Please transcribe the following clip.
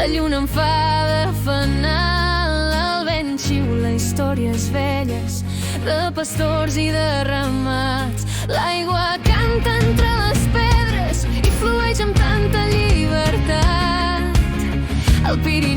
La lluna em fa de fanal, el vent xiula històries velles de pastors i de ramats. L'aigua canta entre les pedres i flueix amb tanta llibertat. El Pirineu